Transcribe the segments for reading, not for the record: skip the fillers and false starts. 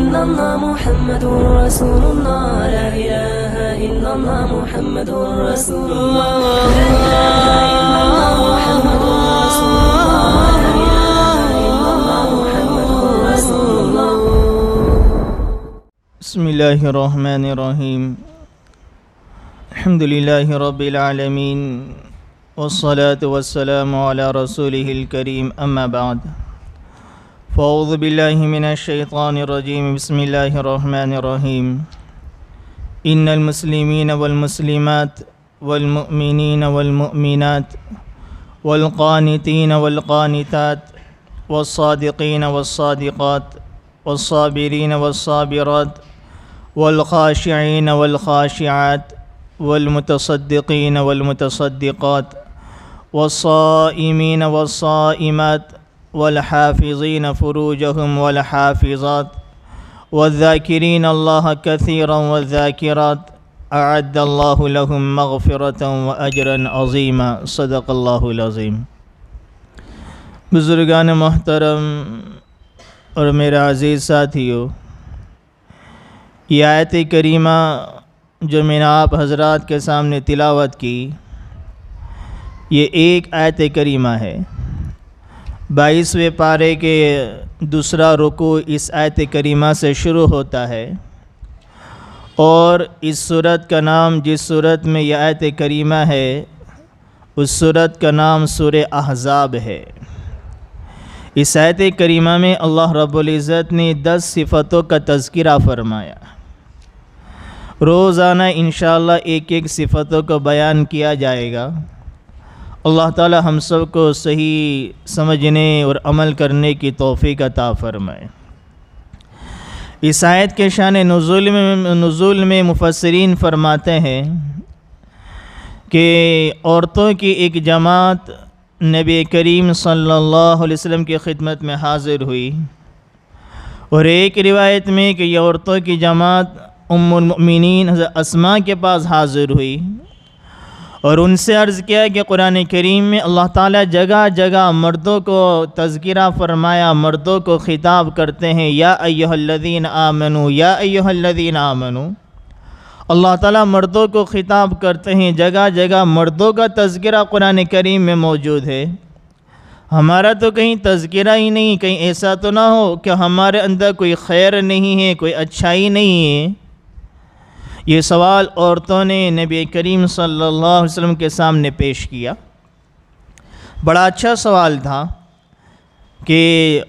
إلا الله محمد رسول الله لا إله إلا الله محمد رسول الله لا إله إلا الله محمد رسول الله لا إله إلا الله محمد رسول الله. بسم الله الرحمن الرحيم. الحمد لله رب العالمين والصلاة والسلام على رسوله الكريم أما بعد فأعوذ بالله من الشيطان الرجيم. بسم الله الرحمن الرحيم. إن المسلمين والمسلمات والمؤمنين والمؤمنات والقانتين والقانتات والصادقين والصادقات والصابرين والصابرات والخاشعين والخاشعات والمتصدقين والمتصدقات والصائمين والصائمات والحافظين فروجهم والحافظات والذاكرين الله كثيرا والذاكرات أعد الله لهم مغفرة وأجرا عظيما. صدق الله العظيم. بزرگان محترم اور میرے عزیز ساتھیو، یہ آیت کریمہ جو میں نے آپ حضرات کے سامنے تلاوت کی، یہ ایک آیت کریمہ ہے. 22ویں پارے کے دوسرا رکوع اس آیت کریمہ سے شروع ہوتا ہے، اور اس سورت کا نام، جس سورت میں یہ آیت کریمہ ہے، اس سورت کا نام سورہ احزاب ہے. اس آیت کریمہ میں اللہ رب العزت نے 10 صفتوں کا تذکرہ فرمایا. روزانہ انشاءاللہ ایک ایک صفتوں کو بیان کیا جائے گا. اللہ تعالی ہم سب کو صحیح سمجھنے اور عمل کرنے کی توفیق عطا فرمائے. اس آیت کے شان نزول میں مفسرین فرماتے ہیں کہ عورتوں کی ایک جماعت نبی کریم صلی اللہ علیہ وسلم کی خدمت میں حاضر ہوئی، اور ایک روایت میں کہ یہ عورتوں کی جماعت ام المؤمنین حضرت اسماء کے پاس حاضر ہوئی، اور ان سے عرض کیا کہ قرآن کریم میں اللہ تعالیٰ جگہ جگہ مردوں کو تذکرہ فرمایا، مردوں کو خطاب کرتے ہیں، یا ایھا الذین آمنوا، یا ایھا الذین آمنوا. اللہ تعالیٰ مردوں کو خطاب کرتے ہیں، جگہ جگہ مردوں کا تذکرہ قرآن کریم میں موجود ہے. ہمارا تو کہیں تذکرہ ہی نہیں، کہیں ایسا تو نہ ہو کہ ہمارے اندر کوئی خیر نہیں ہے، کوئی اچھائی نہیں ہے. یہ سوال عورتوں نے نبی کریم صلی اللہ علیہ وسلم کے سامنے پیش کیا. بڑا اچھا سوال تھا کہ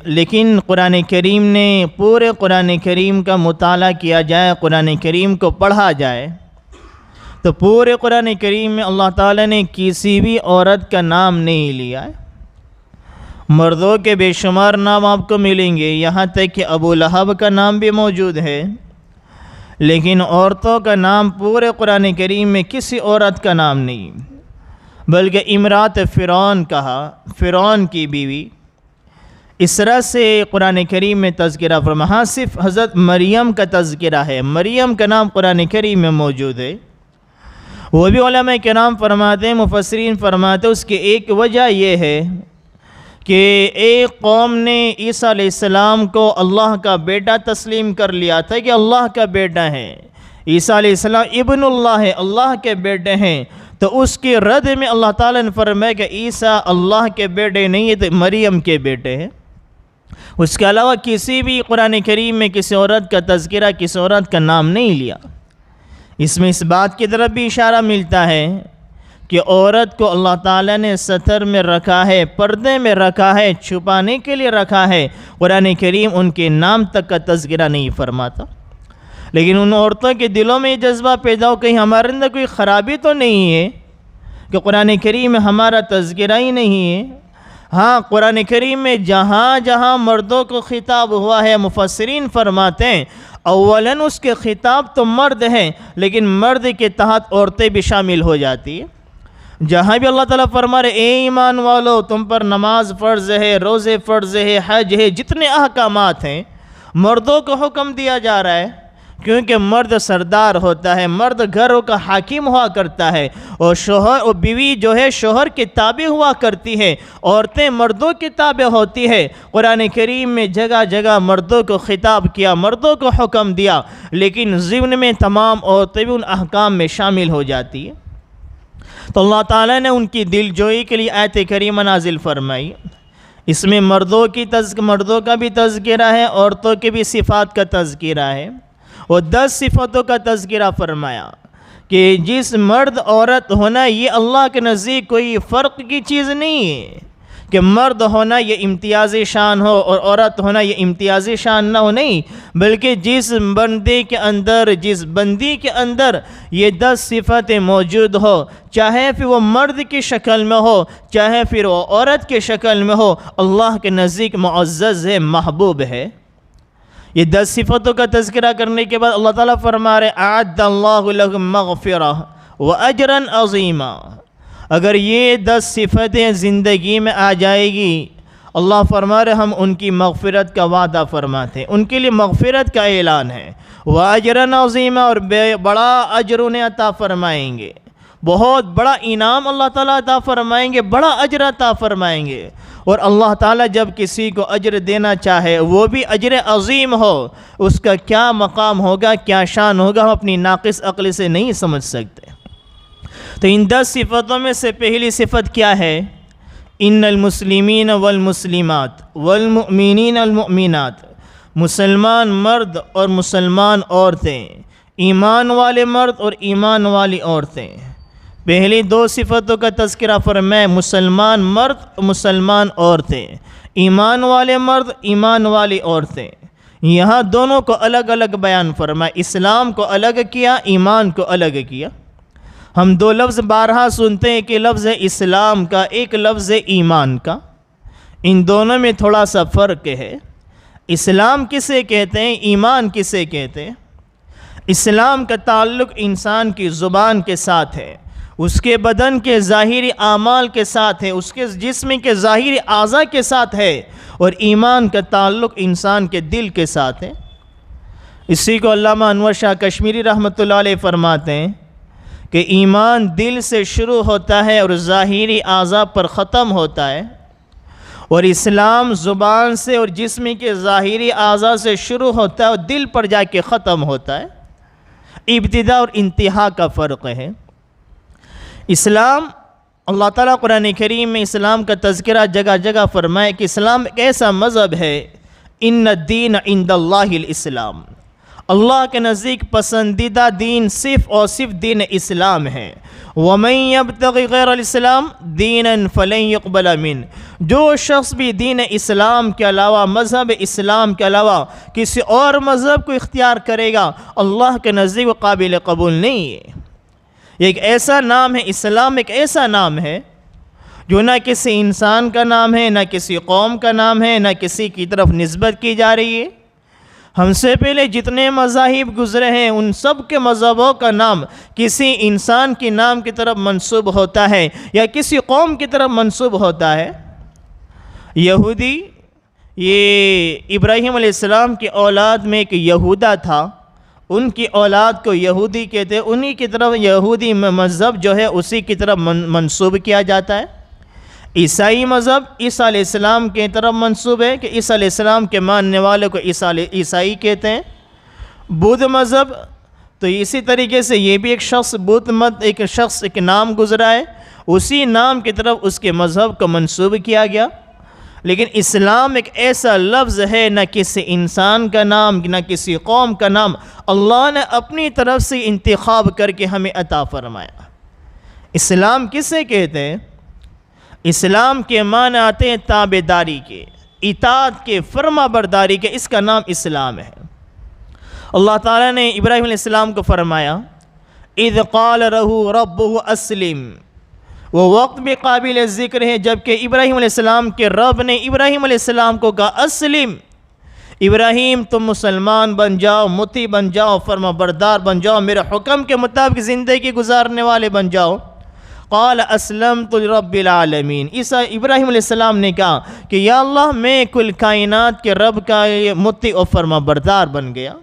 لیکن قرآن کریم نے، پورے قرآن کریم کا مطالعہ کیا جائے، قرآن کریم کو پڑھا جائے، تو پورے قرآن کریم میں اللہ تعالیٰ نے کسی بھی عورت کا نام نہیں لیا ہے. مردوں کے بے شمار نام آپ کو ملیں گے، یہاں تک کہ ابو لہب کا نام بھی موجود ہے، لیکن عورتوں کا نام پورے قرآن کریم میں کسی عورت کا نام نہیں، بلکہ امرات فرعون کہا، فرعون کی بیوی. اس طرح سے قرآن کریم میں تذکرہ فرمایا. ہاں صرف حضرت مریم کا تذکرہ ہے، مریم کا نام قرآن کریم میں موجود ہے. وہ بھی علماء کرام فرماتے ہیں، مفسرین فرماتے ہیں، اس کی ایک وجہ یہ ہے کہ ایک قوم نے عیسیٰ علیہ السلام کو اللہ کا بیٹا تسلیم کر لیا تھا کہ اللہ کا بیٹا ہے، عیسیٰ علیہ السلام ابن اللہ ہے، اللہ کے بیٹے ہیں. تو اس کی رد میں اللہ تعالیٰ نے فرمایا کہ عیسیٰ اللہ کے بیٹے نہیں ہے، تو مریم کے بیٹے ہیں. اس کے علاوہ کسی بھی قرآن کریم میں کسی عورت کا تذکرہ، کسی عورت کا نام نہیں لیا. اس میں اس بات کی طرف بھی اشارہ ملتا ہے کہ عورت کو اللہ تعالیٰ نے ستر میں رکھا ہے، پردے میں رکھا ہے، چھپانے کے لیے رکھا ہے. قرآن کریم ان کے نام تک کا تذکرہ نہیں فرماتا. لیکن ان عورتوں کے دلوں میں یہ جذبہ پیدا ہو، کہیں ہمارے اندر کوئی خرابی تو نہیں ہے کہ قرآن کریم میں ہمارا تذکرہ ہی نہیں ہے. ہاں قرآن کریم میں جہاں جہاں مردوں کو خطاب ہوا ہے، مفسرین فرماتے ہیں اولاً اس کے خطاب تو مرد ہیں، لیکن مرد کے تحت عورتیں بھی شامل ہو جاتی ہیں. جہاں بھی اللہ تعالیٰ فرما رہے اے ایمان والو تم پر نماز فرض ہے، روزے فرض ہے، حج ہے، جتنے احکامات ہیں مردوں کو حکم دیا جا رہا ہے کیونکہ مرد سردار ہوتا ہے، مرد گھروں کا حاکم ہوا کرتا ہے، اور شوہر اور بیوی جو ہے شوہر کے تابع ہوا کرتی ہے، عورتیں مردوں کے تابع ہوتی ہے۔ قرآن کریم میں جگہ جگہ مردوں کو خطاب کیا، مردوں کو حکم دیا، لیکن ضمن میں تمام عورتیں بھی ان احکام میں شامل ہو جاتی ہیں۔ تو اللہ تعالیٰ نے ان کی دل جوئی کے لیے آیت کریمہ نازل فرمائی۔ اس میں مردوں کا بھی تذکرہ ہے، عورتوں کے بھی صفات کا تذکرہ ہے، اور 10 صفتوں کا تذکرہ فرمایا کہ جس مرد عورت ہونا یہ اللہ کے نزدیک کوئی فرق کی چیز نہیں ہے کہ مرد ہونا یہ امتیازی شان ہو اور عورت ہونا یہ امتیازی شان نہ ہو، نہیں، بلکہ جس بندے کے اندر، جس بندی کے اندر یہ 10 صفتیں موجود ہو، چاہے پھر وہ مرد کی شکل میں ہو، چاہے پھر وہ عورت کی شکل میں ہو، اللہ کے نزدیک معزز ہے، محبوب ہے۔ یہ 10 صفتوں کا تذکرہ کرنے کے بعد اللہ تعالیٰ فرما رہے اعد اللہ لہم مغفرہ واجرا عظیما۔ اگر یہ 10 صفتیں زندگی میں آ جائے گی، اللہ فرما رہے ہم ان کی مغفرت کا وعدہ فرماتے ہیں، ان کے لیے مغفرت کا اعلان ہے، واجرا عظیما، اور بڑا اجر انہیں عطا فرمائیں گے، بہت بڑا انعام اللہ تعالیٰ عطا فرمائیں گے، بڑا اجر عطا فرمائیں گے۔ اور اللہ تعالیٰ جب کسی کو اجر دینا چاہے وہ بھی اجر عظیم ہو، اس کا کیا مقام ہوگا، کیا شان ہوگا، ہم اپنی ناقص عقل سے نہیں سمجھ سکتے۔ تو ان 10 صفتوں میں سے پہلی صفت کیا ہے؟ ان المسلمین والمسلمات والمؤمنین والمؤمنات، مسلمان مرد اور مسلمان عورتیں، ایمان والے مرد اور ایمان والی عورتیں۔ پہلی 2 صفتوں کا تذکرہ فرمائے، مسلمان مرد مسلمان عورتیں، ایمان والے مرد ایمان والی عورتیں۔ یہاں دونوں کو الگ الگ بیان فرمائے، اسلام کو الگ کیا، ایمان کو الگ کیا۔ ہم 2 لفظ بارہا سنتے ہیں، کہ لفظ اسلام کا، ایک لفظ ایمان کا، ان دونوں میں تھوڑا سا فرق ہے۔ اسلام کسے کہتے ہیں، ایمان کسے کہتے ہیں؟ اسلام کا تعلق انسان کی زبان کے ساتھ ہے، اس کے بدن کے ظاہری اعمال کے ساتھ ہے، اس کے جسم کے ظاہری اعضاء کے ساتھ ہے، اور ایمان کا تعلق انسان کے دل کے ساتھ ہے۔ اسی کو علامہ انور شاہ کشمیری رحمۃ اللہ علیہ فرماتے ہیں کہ ایمان دل سے شروع ہوتا ہے اور ظاہری اعضاء پر ختم ہوتا ہے، اور اسلام زبان سے اور جسم کے ظاہری اعضاء سے شروع ہوتا ہے اور دل پر جا کے ختم ہوتا ہے۔ ابتدا اور انتہا کا فرق ہے۔ اسلام، اللہ تعالیٰ قرآن کریم میں اسلام کا تذکرہ جگہ جگہ فرمائے کہ اسلام ایک ایسا مذہب ہے، ان الدین عند اللہ الاسلام، اللہ کے نزدیک پسندیدہ دین صرف اور صرف دین اسلام ہے۔ وَمَن يَبْتَغِ غَيْرَ الْإِسْلَامِ دِينًا فَلَن يُقْبَلَ مِنْهُ، جو شخص بھی دین اسلام کے علاوہ، مذہب اسلام کے علاوہ کسی اور مذہب کو اختیار کرے گا، اللہ کے نزدیک وہ قابل قبول نہیں ہے۔ یہ ایک ایسا نام ہے، اسلام ایک ایسا نام ہے جو نہ کسی انسان کا نام ہے، نہ کسی قوم کا نام ہے، نہ کسی کی طرف نسبت کی جا رہی ہے۔ ہم سے پہلے جتنے مذاہب گزرے ہیں ان سب کے مذہبوں کا نام کسی انسان کے نام کی طرف منسوب ہوتا ہے یا کسی قوم کی طرف منسوب ہوتا ہے۔ یہودی، یہ ابراہیم علیہ السلام کی اولاد میں ایک یہودا تھا، ان کی اولاد کو یہودی کہتے ہیں، انہی کی طرف یہودی مذہب جو ہے اسی کی طرف منسوب کیا جاتا ہے۔ عیسائی مذہب عیسیٰ علیہ السلام کی طرف منسوب ہے کہ عیسیٰ علیہ السلام کے ماننے والوں کو عیسائی کہتے ہیں۔ بدھ مذہب تو اسی طریقے سے یہ بھی ایک شخص بدھ مت ایک شخص ایک نام گزرا ہے، اسی نام کی طرف اس کے مذہب کو منسوب کیا گیا۔ لیکن اسلام ایک ایسا لفظ ہے، نہ کسی انسان کا نام نہ کسی قوم کا نام، اللہ نے اپنی طرف سے انتخاب کر کے ہمیں عطا فرمایا۔ اسلام کسے کہتے ہیں؟ اسلام کے معنی آتے ہیں تابعداری کے، اطاعت کے، فرما برداری کے، اس کا نام اسلام ہے۔ اللہ تعالیٰ نے ابراہیم علیہ السلام کو فرمایا اذ قال له ربه اسلم، وہ وقت بھی قابل ذکر ہے جبکہ ابراہیم علیہ السلام کے رب نے ابراہیم علیہ السلام کو کہا اسلم، ابراہیم تم مسلمان بن جاؤ، مطیع بن جاؤ، فرما بردار بن جاؤ، میرے حکم کے مطابق زندگی گزارنے والے بن جاؤ۔ قال اسلمت لرب العالمین، ابراہیم علیہ السلام نے کہا کہ یا اللہ میں کل کائنات کے رب کا مطیع و فرما بردار بن گیا۔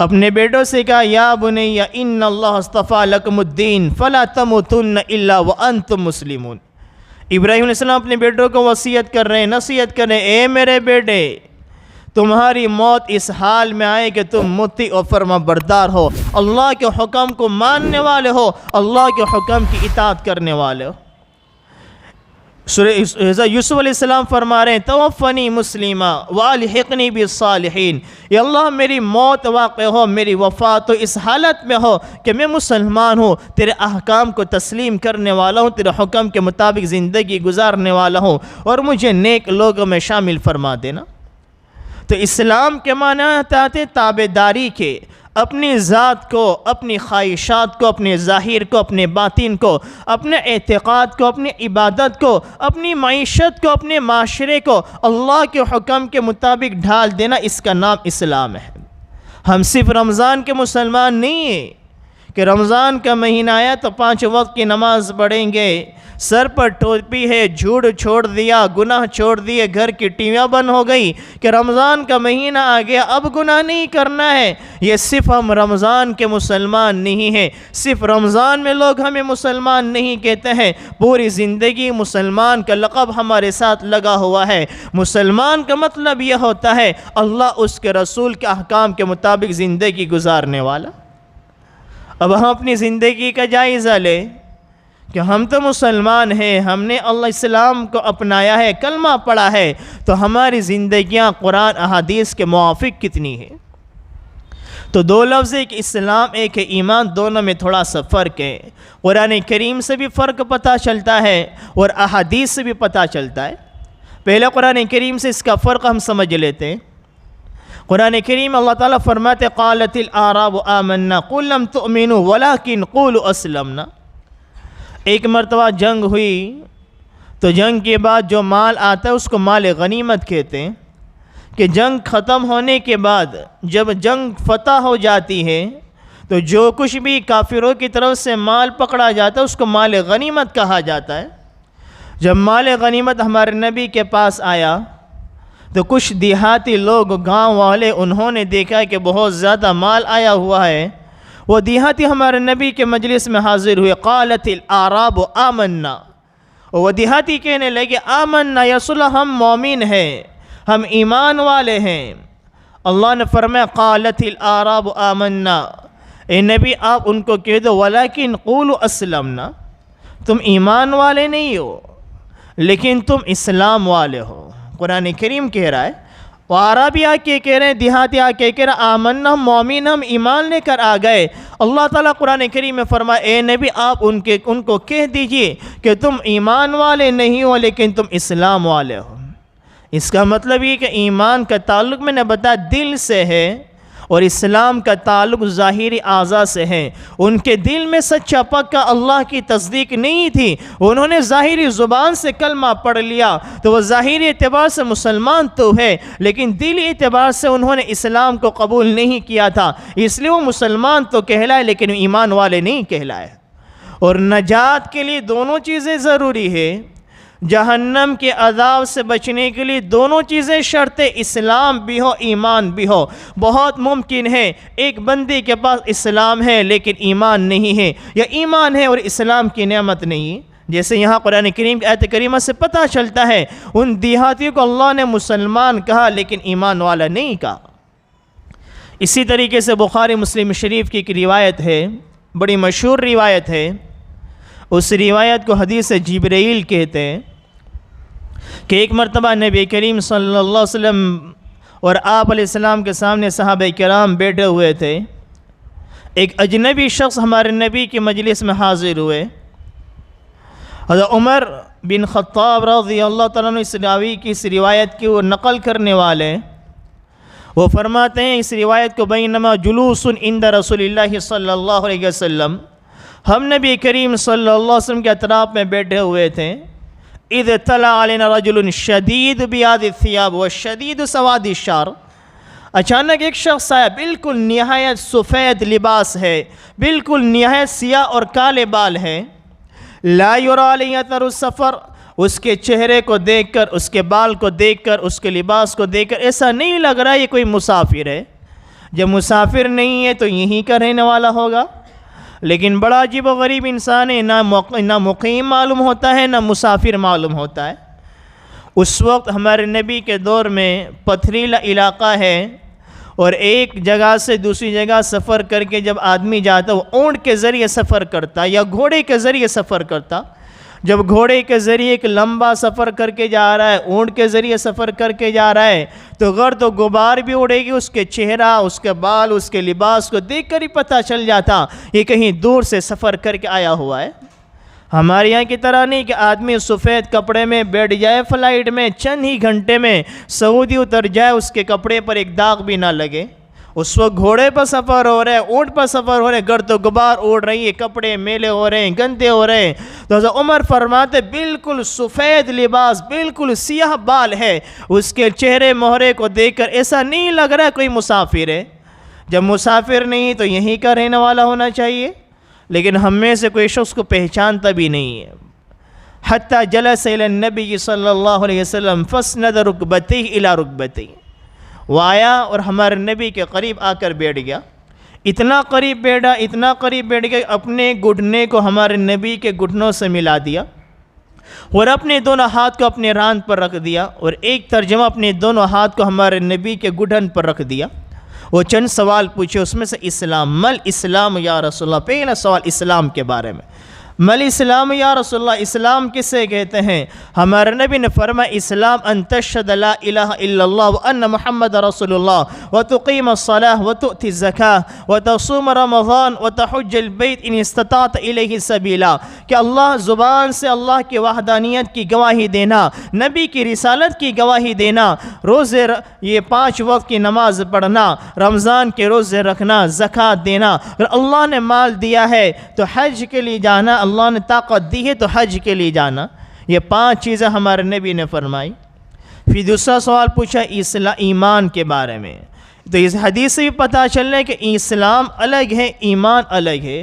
اپنے بیٹوں سے کہا یا بنی ان اللہ اصطفیٰ لکم الدین فلا تموتن الا وانتم مسلمون۔ ابراہیم علیہ السلام اپنے بیٹوں کو وصیت کر رہے ہیں، نصیحت کر رہے ہیں، اے میرے بیٹے تمہاری موت اس حال میں آئے کہ تم مطیع و فرما بردار ہو، اللہ کے حکم کو ماننے والے ہو، اللہ کے حکم کی اطاعت کرنے والے ہو۔ سورہ یوسف علیہ السلام فرما رہے ہیں توفنی مسلمہ والحقنی بالصالحین، یا اللہ میری موت واقع ہو، میری وفات تو اس حالت میں ہو کہ میں مسلمان ہوں، تیرے احکام کو تسلیم کرنے والا ہوں، تیرے حکم کے مطابق زندگی گزارنے والا ہوں، اور مجھے نیک لوگوں میں شامل فرما دینا۔ تو اسلام کے معنی آتے ہیں تابعداری کے، اپنی ذات کو، اپنی خواہشات کو، اپنے ظاہر کو، اپنے باطن کو، اپنے اعتقاد کو، اپنی عبادت کو، اپنی معیشت کو، اپنے معاشرے کو اللہ کے حکم کے مطابق ڈھال دینا، اس کا نام اسلام ہے۔ ہم صرف رمضان کے مسلمان نہیں ہیں کہ رمضان کا مہینہ آیا تو 5 وقت کی نماز پڑھیں گے، سر پر ٹوپی ہے، جھوٹ چھوڑ دیا، گناہ چھوڑ دیے، گھر کی ٹیویاں بند ہو گئی کہ رمضان کا مہینہ آ گیا اب گناہ نہیں کرنا ہے۔ یہ صرف ہم رمضان کے مسلمان نہیں ہیں، صرف رمضان میں لوگ ہمیں مسلمان نہیں کہتے ہیں، پوری زندگی مسلمان کا لقب ہمارے ساتھ لگا ہوا ہے۔ مسلمان کا مطلب یہ ہوتا ہے اللہ اس کے رسول کے احکام کے مطابق زندگی گزارنے والا۔ اب ہم اپنی زندگی کا جائزہ لیں کہ ہم تو مسلمان ہیں، ہم نے اللہ اسلام کو اپنایا ہے، کلمہ پڑھا ہے، تو ہماری زندگیاں قرآن احادیث کے موافق کتنی ہیں؟ تو 2 لفظ ایک اسلام ایک ایمان، دونوں میں تھوڑا سا فرق ہے۔ قرآن کریم سے بھی فرق پتہ چلتا ہے اور احادیث سے بھی پتہ چلتا ہے۔ پہلے قرآن کریم سے اس کا فرق ہم سمجھ لیتے ہیں۔ قرآن کریم اللہ تعالیٰ فرماتے قالت الاعراب آمنا قل لم تؤمنوا ولكن قولوا اسلمنا۔ ایک مرتبہ جنگ ہوئی تو جنگ کے بعد جو مال آتا ہے اس کو مال غنیمت کہتے ہیں، کہ جنگ ختم ہونے کے بعد جب جنگ فتح ہو جاتی ہے تو جو کچھ بھی کافروں کی طرف سے مال پکڑا جاتا ہے اس کو مال غنیمت کہا جاتا ہے۔ جب مال غنیمت ہمارے نبی کے پاس آیا تو کچھ دیہاتی لوگ، گاؤں والے، انہوں نے دیکھا کہ بہت زیادہ مال آیا ہوا ہے۔ وہ دیہاتی ہمارے نبی کے مجلس میں حاضر ہوئے، قالت الاعراب آمنا، وہ دیہاتی کہنے لگے آمنا یا رسول اللہ ہم مومن ہیں، ہم ایمان والے ہیں۔ اللہ نے فرمایا قالت الاعراب آمنا، اے نبی آپ ان کو کہہ دو ولیکن قولوا اسلمنا، تم ایمان والے نہیں ہو لیکن تم اسلام والے ہو۔ قرآن کریم کہہ رہا ہے، وہ عربی آ کے کہہ رہے ہیں، دیہاتی آ کے کہہ رہے ہیں آمنا ہم مومن، ہم ایمان لے کر آ گئے۔ اللہ تعالیٰ قرآن کریم میں فرمایا اے نبی آپ ان کو کہہ دیجئے کہ تم ایمان والے نہیں ہو لیکن تم اسلام والے ہو۔ اس کا مطلب یہ کہ ایمان کا تعلق میں نے بتایا دل سے ہے اور اسلام کا تعلق ظاہری اعضاء سے ہے۔ ان کے دل میں سچا پکا اللہ کی تصدیق نہیں تھی، انہوں نے ظاہری زبان سے کلمہ پڑھ لیا تو وہ ظاہری اعتبار سے مسلمان تو ہے لیکن دلی اعتبار سے انہوں نے اسلام کو قبول نہیں کیا تھا، اس لیے وہ مسلمان تو کہلائے لیکن ایمان والے نہیں کہلائے۔ اور نجات کے لیے دونوں چیزیں ضروری ہے، جہنم کے عذاب سے بچنے کے لیے دونوں چیزیں شرط، اسلام بھی ہو ایمان بھی ہو۔ بہت ممکن ہے ایک بندے کے پاس اسلام ہے لیکن ایمان نہیں ہے، یا ایمان ہے اور اسلام کی نعمت نہیں ہے، جیسے یہاں قرآن کریم کی آیت کریمہ سے پتہ چلتا ہے ان دیہاتیوں کو اللہ نے مسلمان کہا لیکن ایمان والا نہیں کہا۔ اسی طریقے سے بخاری مسلم شریف کی ایک روایت ہے، بڑی مشہور روایت ہے، اس روایت کو حدیث جبرائیل کہتے ہیں کہ ایک مرتبہ نبی کریم صلی اللہ علیہ وسلم اور آپ علیہ السلام کے سامنے صحابہ کرام بیٹھے ہوئے تھے، ایک اجنبی شخص ہمارے نبی کی مجلس میں حاضر ہوئے۔ حضرت عمر بن خطاب رضی اللہ تعالیٰ عنہ اس راوی کی اس روایت کی وہ نقل کرنے والے، وہ فرماتے ہیں اس روایت کو بینما جلوس عند رسول اللہ صلی اللہ علیہ وسلم، ہم نبی کریم صلی اللہ علیہ وسلم کے اطراف میں بیٹھے ہوئے تھے، اذ طلع علینا رجل شدید بیاض الثیاب وشدید سواد الشعر، اچانک ایک شخص آیا، بالکل نہایت سفید لباس ہے، بالکل نہایت سیاہ اور کالے بال ہیں، لا یری علیہ اثر السفر، اس کے چہرے کو دیکھ کر، اس کے بال کو دیکھ کر، اس کے لباس کو دیکھ کر ایسا نہیں لگ رہا یہ کوئی مسافر ہے۔ جب مسافر نہیں ہے تو یہیں کا رہنے والا ہوگا. لیکن بڑا عجیب و غریب انسان ہے، نہ مقیم معلوم ہوتا ہے نہ مسافر معلوم ہوتا ہے. اس وقت ہمارے نبی کے دور میں پتھریلا علاقہ ہے، اور ایک جگہ سے دوسری جگہ سفر کر کے جب آدمی جاتا وہ اونٹ کے ذریعے سفر کرتا یا گھوڑے کے ذریعے سفر کرتا. جب گھوڑے کے ذریعے ایک لمبا سفر کر کے جا رہا ہے، اونٹ کے ذریعے سفر کر کے جا رہا ہے، تو گرد و غبار بھی اڑے گی، اس کے چہرہ، اس کے بال، اس کے لباس کو دیکھ کر ہی پتہ چل جاتا یہ کہیں دور سے سفر کر کے آیا ہوا ہے. ہمارے یہاں کی طرح نہیں کہ آدمی سفید کپڑے میں بیٹھ جائے فلائٹ میں، چند ہی گھنٹے میں سعودی اتر جائے، اس کے کپڑے پر ایک داغ بھی نہ لگے. اس وقت گھوڑے پر سفر ہو رہا ہے، اونٹ پر سفر ہو رہے ہیں، گرد و غبار اڑ رہی ہے، کپڑے میلے ہو رہے ہیں، گندے ہو رہے ہیں. تو حضرت عمر فرماتے بالکل سفید لباس، بالکل سیاہ بال ہے، اس کے چہرے مہرے کو دیکھ کر ایسا نہیں لگ رہا کوئی مسافر ہے. جب مسافر نہیں تو یہیں کا رہنے والا ہونا چاہیے. لیکن ہم میں سے کوئی شخص کو پہچانتا بھی نہیں ہے. حتی جلس الی النبی صلی اللہ علیہ وسلم فاسند رکبتیہ الی رکبتیہ، وہ آیا اور ہمارے نبی کے قریب آ کر بیٹھ گیا. اتنا قریب بیٹھ گیا اپنے گھٹنے کو ہمارے نبی کے گھٹنوں سے ملا دیا، اور اپنے دونوں ہاتھ کو اپنے ران پر رکھ دیا، اور ایک ترجمہ اپنے دونوں ہاتھ کو ہمارے نبی کے گھٹن پر رکھ دیا. وہ چند سوال پوچھے، اس میں سے اسلام، مل اسلام یا رسول اللہ. پہلا سوال اسلام کے بارے میں، مل اسلام یا رسول اللہ، اسلام کسے کہتے ہیں؟ ہمارے نبی نے فرمایا اسلام ان تشہد لا الہ الا اللہ وان محمد رسول اللہ وتقیم الصلاۃ وتؤتی الزکاۃ وتصوم رمضان وتحج البیت ان استطعت الیہ سبیلا، کہ اللہ زبان سے اللہ کی وحدانیت کی گواہی دینا، نبی کی رسالت کی گواہی دینا، روزے یہ 5 وقت کی نماز پڑھنا، رمضان کے روزے رکھنا، زکوٰۃ دینا، اور اللہ نے مال دیا ہے تو حج کے لیے جانا، اللہ نے طاقت دی ہے تو حج کے لیے جانا. یہ 5 چیزیں ہمارے نبی نے فرمائی. پھر دوسرا سوال پوچھا ایمان کے بارے میں. تو اس حدیث سے بھی پتہ چل رہا ہے کہ اسلام الگ ہے، ایمان الگ ہے.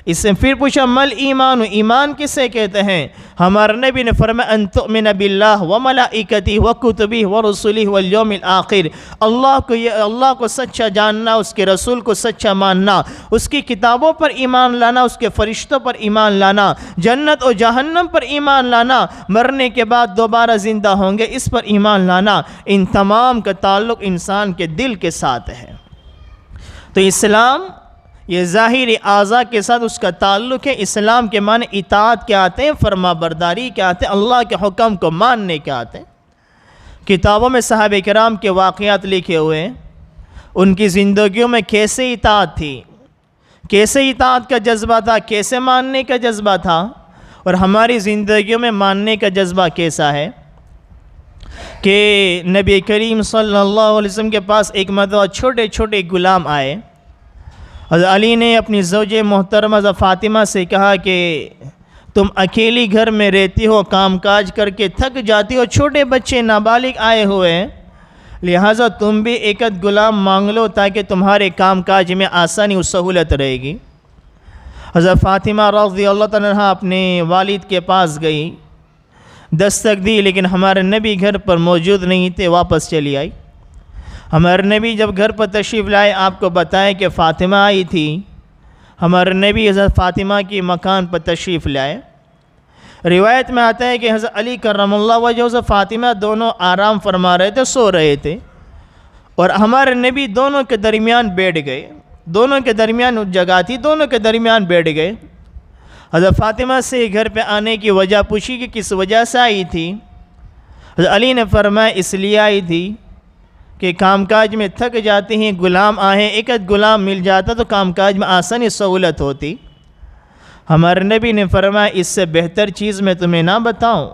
اس سے پھر پوچھا مل ایمان، ایمان کسے کہتے ہیں؟ ہمارے نبی نے فرمایا ان تؤمن باللہ وملائکتہ وکتبہ ورسلہ والیوم الآخر، اللہ کو سچا جاننا، اس کے رسول کو سچا ماننا، اس کی کتابوں پر ایمان لانا، اس کے فرشتوں پر ایمان لانا، جنت اور جہنم پر ایمان لانا، مرنے کے بعد دوبارہ زندہ ہوں گے اس پر ایمان لانا. ان تمام کا تعلق انسان کے دل کے ساتھ ہے. تو اسلام یہ ظاہری اعضاء کے ساتھ اس کا تعلق ہے. اسلام کے معنی اطاعت کے آتے ہیں، فرما برداری کے آتے ہیں، اللہ کے حکم کو ماننے کے آتے ہیں. کتابوں میں صحابہ کرام کے واقعات لکھے ہوئے ہیں، ان کی زندگیوں میں کیسے اطاعت تھی، کیسے اطاعت کا جذبہ تھا، کیسے ماننے کا جذبہ تھا، اور ہماری زندگیوں میں ماننے کا جذبہ کیسا ہے. کہ نبی کریم صلی اللہ علیہ وسلم کے پاس ایک مرتبہ چھوٹے چھوٹے غلام آئے. حضرت علی نے اپنی زوج محترمہ حضرت فاطمہ سے کہا کہ تم اکیلی گھر میں رہتی ہو، کام کاج کر کے تھک جاتی ہو، چھوٹے بچے نابالغ آئے ہوئے ہیں، لہٰذا تم بھی ایک غلام مانگ لو تاکہ تمہارے کام کاج میں آسانی و سہولت رہے گی. حضرت فاطمہ رضی اللہ تعالیٰ عنہا اپنے والد کے پاس گئی، دستک دی، لیکن ہمارے نبی گھر پر موجود نہیں تھے، واپس چلی آئی. ہمارے نبی جب گھر پر تشریف لائے آپ کو بتائے کہ فاطمہ آئی تھی. ہمارے نبی حضرت فاطمہ کی مکان پر تشریف لائے. روایت میں آتا ہے کہ حضرت علی کرم اللہ وجہ حضرت فاطمہ دونوں آرام فرما رہے تھے، سو رہے تھے، اور ہمارے نبی دونوں کے درمیان بیٹھ گئے. دونوں کے درمیان جگہ تھی، دونوں کے درمیان بیٹھ گئے. حضرت فاطمہ سے گھر پہ آنے کی وجہ پوچھی کہ کس وجہ سے آئی تھی. حضرت علی نے فرمایا اس لیے آئی تھی کہ کام کاج میں تھک جاتے ہیں، غلام آئے، ایک غلام مل جاتا تو کام کاج میں آسانی سہولت ہوتی. ہمارے نبی نے فرمایا اس سے بہتر چیز میں تمہیں نہ بتاؤں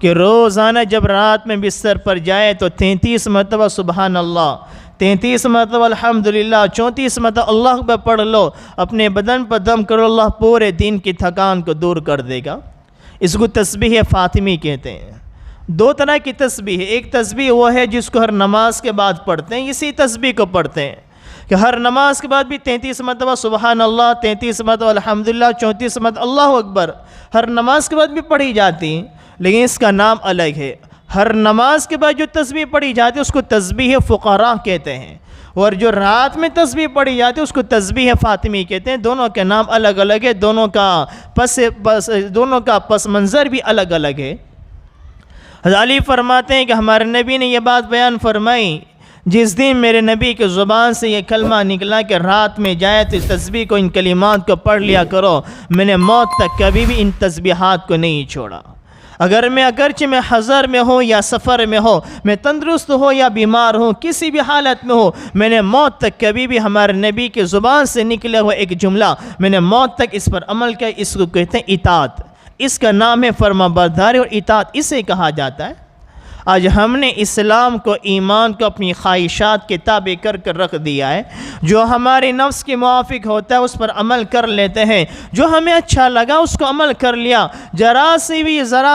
کہ روزانہ جب رات میں بستر پر جائے تو 33 مرتبہ سبحان اللہ، 33 مرتبہ الحمدللہ، 34 مرتبہ اللہ اکبر پڑھ لو، اپنے بدن پر دم کرو، اللہ پورے دن کی تھکان کو دور کر دے گا. اس کو تسبیح فاطمی کہتے ہیں. 2 طرح کی تسبیح ہے. ایک تسبیح وہ ہے جس کو ہر نماز کے بعد پڑھتے ہیں، اسی تسبیح کو پڑھتے ہیں کہ ہر نماز کے بعد بھی 33 مرتبہ سبحان اللہ، 33 مرتبہ الحمدللہ، 34 مرتبہ اللہ اکبر ہر نماز کے بعد بھی پڑھی جاتی ہیں، لیکن اس کا نام الگ ہے. ہر نماز کے بعد جو تسبیح پڑھی جاتی ہے اس کو تسبیح فقراء کہتے ہیں. اور جو رات میں تسبیح پڑھی جاتی ہے اس کو تسبیح فاطمی کہتے ہیں. دونوں کے نام الگ الگ ہے, دونوں کا پس منظر بھی الگ الگ ہے. حضرت علی فرماتے ہیں کہ ہمارے نبی نے یہ بات بیان فرمائی, جس دن میرے نبی کے زبان سے یہ کلمہ نکلا کہ رات میں جائے تو اس تسبیح کو, ان کلمات کو پڑھ لیا کرو, میں نے موت تک کبھی بھی ان تسبیحات کو نہیں چھوڑا. اگرچہ میں حضر میں ہوں یا سفر میں ہوں, میں تندرست ہوں یا بیمار ہوں, کسی بھی حالت میں ہوں, میں نے موت تک کبھی بھی ہمارے نبی کے زبان سے نکلے ہوئے ایک جملہ میں نے موت تک اس پر عمل کیا. اس کو کہتے ہیں اطاعت. اس کا نام ہے فرما برداری اور اطاعت اسے کہا جاتا ہے. آج ہم نے اسلام کو, ایمان کو اپنی خواہشات کے تابع کر کر رکھ دیا ہے. جو ہمارے نفس کے موافق ہوتا ہے اس پر عمل کر لیتے ہیں, جو ہمیں اچھا لگا اس کو عمل کر لیا. ذرا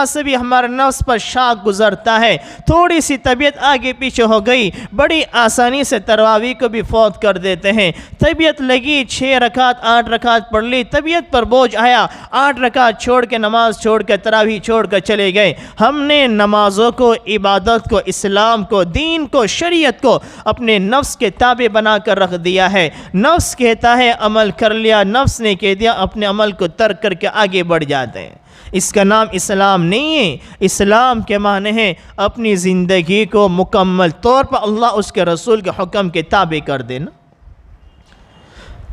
سے بھی ہمارے نفس پر شاک گزرتا ہے, تھوڑی سی طبیعت آگے پیچھے ہو گئی, بڑی آسانی سے تراویح کو بھی فوت کر دیتے ہیں. طبیعت لگی 6 رکعت 8 رکعت پڑھ لی, طبیعت پر بوجھ آیا, 8 رکعت چھوڑ کے, نماز چھوڑ کے, تراویح چھوڑ کر چلے گئے. ہم نے نمازوں کو, عبادت کو, اسلام کو, دین کو, شریعت کو اپنے نفس کے تابع بنا کر رکھ دیا ہے. نفس کہتا ہے عمل کر لیا, نفس نے کہہ دیا اپنے عمل کو ترک کر کے آگے بڑھ جاتے ہیں. اس کا نام اسلام نہیں ہے. اسلام کے معنی ہے اپنی زندگی کو مکمل طور پر اللہ اس کے رسول کے حکم کے تابع کر دینا.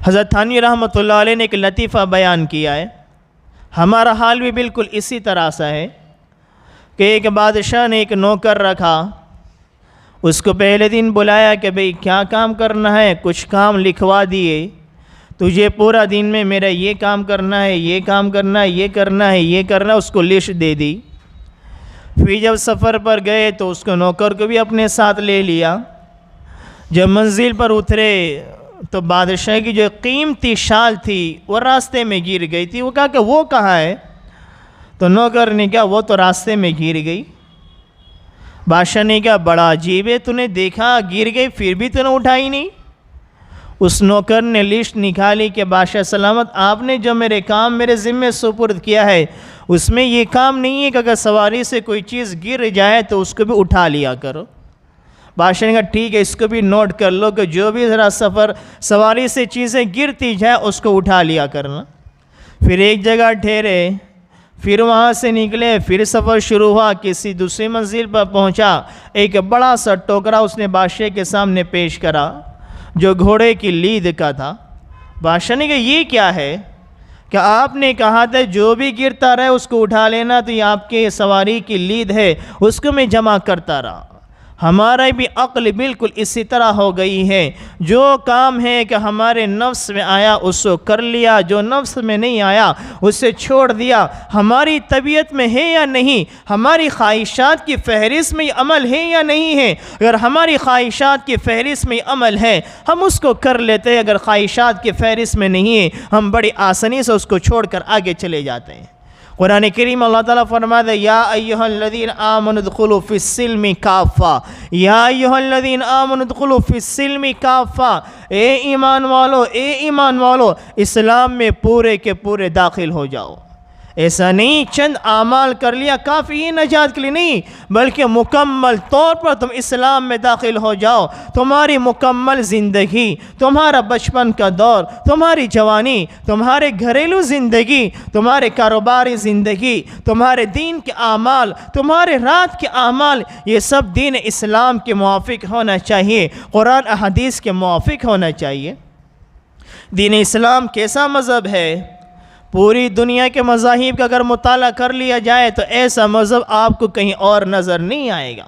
حضرت تھانوی رحمۃ اللہ علیہ نے ایک لطیفہ بیان کیا ہے. ہمارا حال بھی بالکل اسی طرح سا ہے کہ ایک بادشاہ نے ایک نوکر رکھا. اس کو پہلے دن بلایا کہ بھئی کیا کام کرنا ہے, کچھ کام لکھوا دیے, تجھے پورا دن میں میرا یہ کام کرنا ہے, یہ کام کرنا ہے, یہ کرنا ہے, یہ کرنا ہے. اس کو لسٹ دے دی. پھر جب سفر پر گئے تو اس کو نوکر کو بھی اپنے ساتھ لے لیا. جب منزل پر اترے تو بادشاہ کی جو قیمتی شال تھی وہ راستے میں گر گئی تھی. وہ کہا کہ وہ کہاں ہے؟ تو نوکر نے کہا وہ تو راستے میں گر گئی. بادشاہ نے کہا بڑا عجیب ہے, تو نے دیکھا گر گئی پھر بھی تو نے اٹھائی نہیں. اس نوکر نے لسٹ نکالی کہ بادشاہ سلامت, آپ نے جو میرے کام میرے ذمے سپرد کیا ہے اس میں یہ کام نہیں ہے کہ اگر سواری سے کوئی چیز گر جائے تو اس کو بھی اٹھا لیا کرو. بادشاہ نے کہا ٹھیک ہے, اس کو بھی نوٹ کر لو کہ جو بھی ذرا سواری سے چیزیں گرتی جائے اس کو اٹھا لیا کرنا. پھر ایک جگہ ٹھہرے, پھر وہاں سے نکلے, پھر سفر شروع ہوا, کسی دوسری منزل پر پہنچا. ایک بڑا سا ٹوکرا اس نے بادشاہ کے سامنے پیش کرا جو گھوڑے کی لید کا تھا. بادشاہ نے کہا یہ کیا ہے؟ کہ آپ نے کہا تھا جو بھی گرتا رہے اس کو اٹھا لینا, تو یہ آپ کے سواری کی لید ہے, اس کو میں جمع کرتا رہا. ہمارا بھی عقل بالکل اسی طرح ہو گئی ہے. جو کام ہے کہ ہمارے نفس میں آیا اس کو کر لیا, جو نفس میں نہیں آیا اسے چھوڑ دیا. ہماری طبیعت میں ہے یا نہیں, ہماری خواہشات کی فہرست میں یہ عمل ہے یا نہیں ہے. اگر ہماری خواہشات کی فہرست میں یہ عمل ہے ہم اس کو کر لیتے ہیں, اگر خواہشات کی فہرست میں نہیں ہے ہم بڑی آسانی سے اس کو چھوڑ کر آگے چلے جاتے ہیں. قرآن کریم اللہ تعالیٰ فرماتا ہے یا ایھا الذین آمنوا ادخلوا فی السلم کافہ, یا ایھا الذین آمنوا ادخلوا فی السلم کافہ, اے ایمان والو اسلام میں پورے کے پورے داخل ہو جاؤ. ایسا نہیں چند اعمال کر لیا کافی نجات کے لیے نہیں, بلکہ مکمل طور پر تم اسلام میں داخل ہو جاؤ. تمہاری مکمل زندگی, تمہارا بچپن کا دور, تمہاری جوانی, تمہارے گھریلو زندگی, تمہارے کاروباری زندگی, تمہارے دین کے اعمال, تمہارے رات کے اعمال, یہ سب دین اسلام کے موافق ہونا چاہیے, قرآن احادیث کے موافق ہونا چاہیے. دین اسلام کیسا مذہب ہے؟ پوری دنیا کے مذاہب کا اگر مطالعہ کر لیا جائے تو ایسا مذہب آپ کو کہیں اور نظر نہیں آئے گا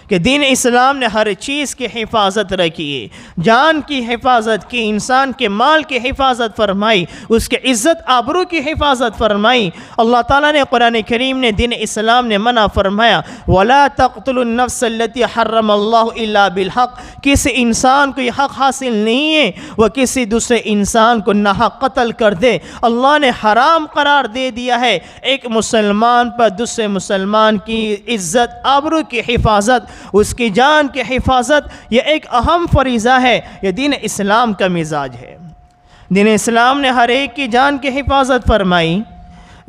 کہ دین اسلام نے ہر چیز کی حفاظت رکھی ہے. جان کی حفاظت کی, انسان کے مال کی حفاظت فرمائی, اس کے عزت آبرو کی حفاظت فرمائی. اللہ تعالیٰ نے قرآن کریم نے دین اسلام نے منع فرمایا وَلَا تَقْتُلُوا النَّفْسَ الَّتِي حَرَّمَ اللَّهُ إِلَّا بِالْحَقِّ. کسی انسان کو یہ حق حاصل نہیں ہے وہ کسی دوسرے انسان کو ناحق قتل کر دے. اللہ نے حرام قرار دے دیا ہے ایک مسلمان پر دوسرے مسلمان کی عزت آبرو کی حفاظت, اس کی جان کی حفاظت, یہ ایک اہم فریضہ ہے. یہ دین اسلام کا مزاج ہے. دین اسلام نے ہر ایک کی جان کی حفاظت فرمائی.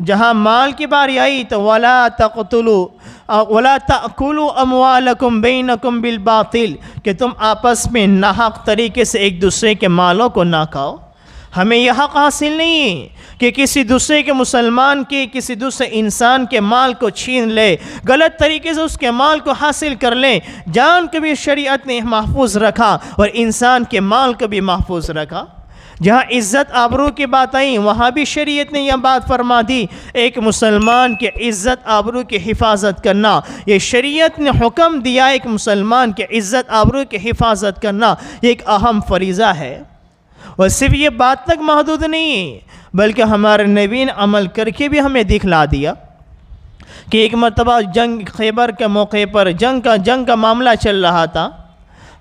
جہاں مال کی باری آئی تو وَلَا تَقْتُلُوا وَلَا تَأْكُلُوا أَمْوَالَكُمْ بَيْنَكُمْ بِالْبَاطِلِ کہ تم آپس میں ناحق طریقے سے ایک دوسرے کے مالوں کو نہ کھاؤ۔ ہمیں یہ حق حاصل نہیں ہے کہ کسی دوسرے کے مسلمان کے کسی دوسرے انسان کے مال کو چھین لے، غلط طریقے سے اس کے مال کو حاصل کر لیں۔ جان کو بھی شریعت نے محفوظ رکھا اور انسان کے مال کو بھی محفوظ رکھا۔ جہاں عزت آبرو کی بات آئی وہاں بھی شریعت نے یہ بات فرما دی، ایک مسلمان کے عزت آبرو کی حفاظت کرنا، یہ شریعت نے حکم دیا، ایک مسلمان کے عزت آبرو کی حفاظت کرنا یہ ایک اہم فریضہ ہے۔ اور صرف یہ بات تک محدود نہیں ہے بلکہ ہمارے نبی نے عمل کر کے بھی ہمیں دکھلا دیا کہ ایک مرتبہ جنگ خیبر کے موقع پر جنگ کا معاملہ چل رہا تھا۔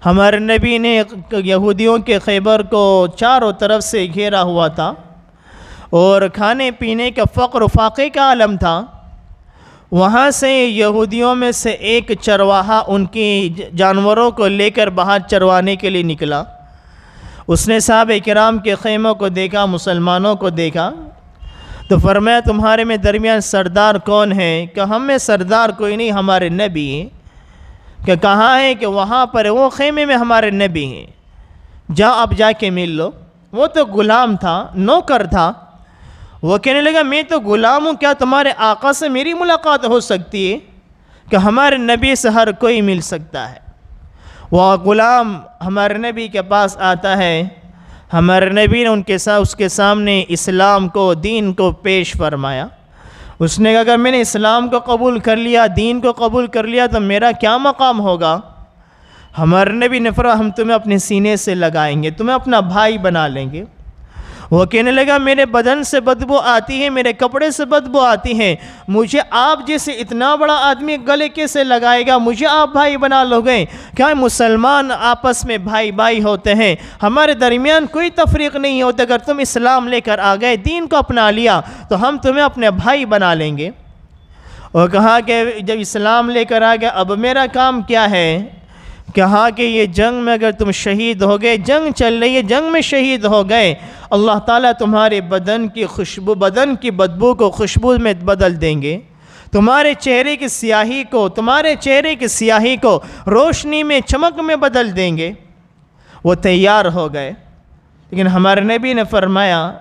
ہمارے نبی نے یہودیوں کے خیبر کو چاروں طرف سے گھیرا ہوا تھا اور کھانے پینے کا فقر و فاقے کا عالم تھا۔ وہاں سے یہودیوں میں سے ایک چرواہا ان کی جانوروں کو لے کر باہر چروانے کے لیے نکلا۔ اس نے صحابہ کرام کے خیموں کو دیکھا، مسلمانوں کو دیکھا تو فرمایا تمہارے میں درمیان سردار کون ہے؟ کہ ہم میں سردار کوئی نہیں، ہمارے نبی ہیں۔ کہ کہاں ہے؟ کہ وہاں پر وہ خیمے میں ہمارے نبی ہیں، جاؤ آپ جا کے مل لو۔ وہ تو غلام تھا، نوکر تھا، وہ کہنے لگا میں تو غلام ہوں، کیا تمہارے آقا سے میری ملاقات ہو سکتی ہے؟ کہ ہمارے نبی سے ہر کوئی مل سکتا ہے۔ وہ غلام ہمارے نبی کے پاس آتا ہے، ہمارے نبی نے اس کے سامنے اسلام کو، دین کو پیش فرمایا۔ اس نے کہا اگر میں نے اسلام کو قبول کر لیا، دین کو قبول کر لیا تو میرا کیا مقام ہوگا؟ ہمارے نبی نے فرمایا ہم تمہیں اپنے سینے سے لگائیں گے، تمہیں اپنا بھائی بنا لیں گے۔ وہ کہنے لگا میرے بدن سے بدبو آتی ہے، میرے کپڑے سے بدبو آتی ہے، مجھے آپ جیسے اتنا بڑا آدمی گلے کیسے لگائے گا؟ مجھے آپ بھائی بنا لو گے؟ کیا مسلمان آپس میں بھائی ہوتے ہیں، ہمارے درمیان کوئی تفریق نہیں ہوتا، اگر تم اسلام لے کر آ گئے، دین کو اپنا لیا تو ہم تمہیں اپنے بھائی بنا لیں گے۔ اور کہا کہ جب اسلام لے کر آ گئے اب میرا کام کیا ہے؟ کہا کہ یہ جنگ میں اگر تم شہید ہو گئے، جنگ چل رہی ہے، جنگ میں شہید ہو گئے، اللہ تعالیٰ تمہارے بدن کی بدبو کو خوشبو میں بدل دیں گے، تمہارے چہرے کی سیاہی کو روشنی میں، چمک میں بدل دیں گے۔ وہ تیار ہو گئے، لیکن ہمارے نبی نے فرمایا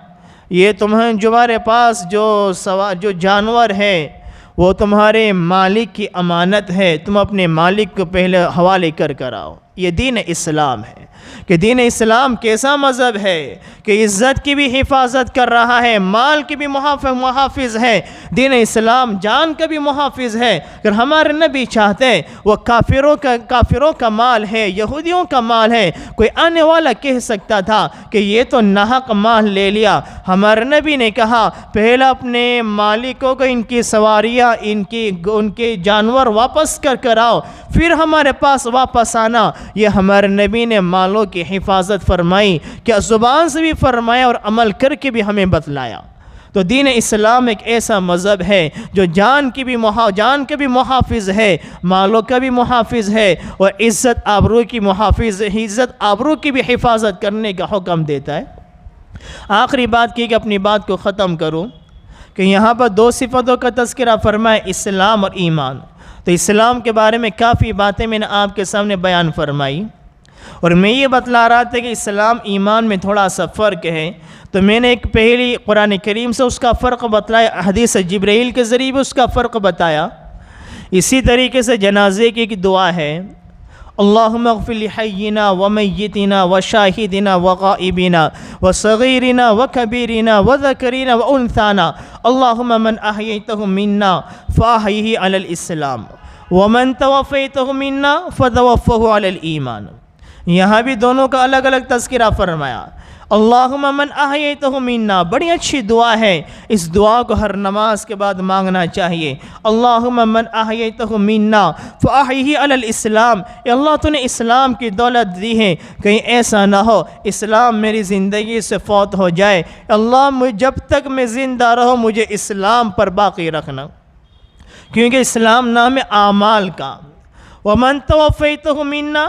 یہ تمہارے پاس جو جانور ہے وہ تمہارے مالک کی امانت ہے، تم اپنے مالک کو پہلے حوالے کر آؤ۔ یہ دین اسلام ہے کہ دین اسلام کیسا مذہب ہے کہ عزت کی بھی حفاظت کر رہا ہے، مال کی بھی محافظ ہے، دین اسلام جان کا بھی محافظ ہے۔ اگر ہمارے نبی چاہتے وہ کافروں کا مال ہے، یہودیوں کا مال ہے، کوئی آنے والا کہہ سکتا تھا کہ یہ تو ناحق مال لے لیا۔ ہمارے نبی نے کہا پہلے اپنے مالکوں کو ان کی سواریاں، ان کے جانور واپس کر آؤ، پھر ہمارے پاس واپس آنا۔ یہ ہمارے نبی نے مالوں کی حفاظت فرمائی، کیا زبان سے بھی فرمایا اور عمل کر کے بھی ہمیں بتلایا۔ تو دین اسلام ایک ایسا مذہب ہے جو جان کے بھی محافظ ہے، مالوں کا بھی محافظ ہے، اور عزت آبرو کی بھی حفاظت کرنے کا حکم دیتا ہے۔ آخری بات کی کہ اپنی بات کو ختم کروں کہ یہاں پر دو صفتوں کا تذکرہ فرمایا، اسلام اور ایمان۔ تو اسلام کے بارے میں کافی باتیں میں نے آپ کے سامنے بیان فرمائی، اور میں یہ بتلا رہا تھا کہ اسلام ایمان میں تھوڑا سا فرق ہے، تو میں نے ایک پہلی قرآن کریم سے اس کا فرق بتلایا، حدیث جبرائیل کے ذریعے بھی اس کا فرق بتایا۔ اسی طریقے سے جنازے کی ایک دعا ہے، اللہم اغفر لحینا ومیتنا وشاہدنا وغائبنا وصغیرنا وکبیرنا وذکرنا وانثانا اللہم من احییتہ منا فاحیہ علی الاسلام ومن توفیتہ منا فتوفہ علی الایمان۔ یہاں بھی دونوں کا الگ الگ تذکرہ فرمایا۔ اللہم من احییتہ منا بڑی اچھی دعا ہے، اس دعا کو ہر نماز کے بعد مانگنا چاہیے۔ اللہم من احییتہ منا فاحیہ علی الاسلام، اے اللہ تو نے اسلام کی دولت دی ہے، کہیں ایسا نہ ہو اسلام میری زندگی سے فوت ہو جائے، اللہ جب تک میں زندہ رہوں مجھے اسلام پر باقی رکھنا، کیونکہ اسلام نام ہے اعمال کا۔ ومن توفیتہ منا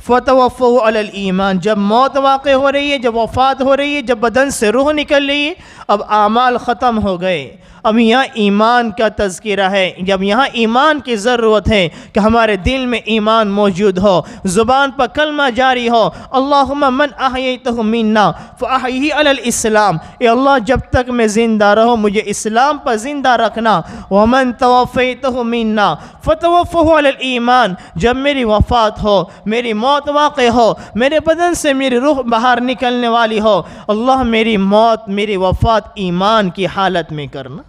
فتوفہ علی الایمان، جب موت واقع ہو رہی ہے، جب وفات ہو رہی ہے، جب بدن سے روح نکل رہی ہے، اب اعمال ختم ہو گئے، اب یہاں ایمان کا تذکرہ ہے، جب یہاں ایمان کی ضرورت ہے کہ ہمارے دل میں ایمان موجود ہو، زبان پر کلمہ جاری ہو، اللہم من احییتہ منا فاحیہ علی الاسلام، اے اللہ جب تک میں زندہ رہوں مجھے اسلام پر زندہ رکھنا، ومن توفیتہ منا فتوفہ علی الایمان، جب میری وفات ہو، میری موت واقع ہو، میرے بدن سے میری روح باہر نکلنے والی ہو، اللہ میری موت میری وفات ایمان کی حالت میں کرنا۔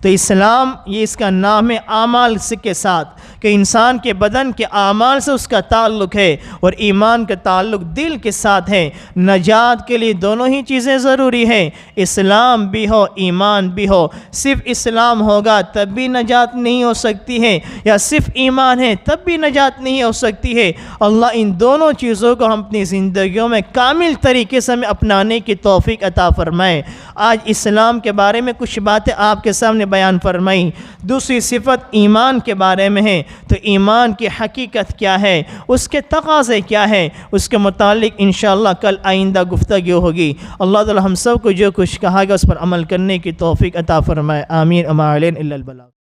تو اسلام یہ اس کا نام ہے اعمال کے ساتھ، کہ انسان کے بدن کے اعمال سے اس کا تعلق ہے، اور ایمان کا تعلق دل کے ساتھ ہے۔ نجات کے لیے دونوں ہی چیزیں ضروری ہیں، اسلام بھی ہو ایمان بھی ہو۔ صرف اسلام ہوگا تب بھی نجات نہیں ہو سکتی ہے، یا صرف ایمان ہے تب بھی نجات نہیں ہو سکتی ہے۔ اللہ ان دونوں چیزوں کو ہم اپنی زندگیوں میں کامل طریقے سے ہمیں اپنانے کی توفیق عطا فرمائے۔ آج اسلام کے بارے میں کچھ باتیں آپ کے سامنے بیان فرمائی۔ دوسری صفت ایمان کے بارے میں ہے، تو ایمان کی حقیقت کیا ہے، اس کے تقاضے کیا ہے، اس کے متعلق انشاءاللہ کل آئندہ گفتگو ہوگی۔ اللہ تعالی ہم سب کو جو کچھ کہا گیا اس پر عمل کرنے کی توفیق عطا فرمائے، آمین۔ اما علینا الا البلاغ۔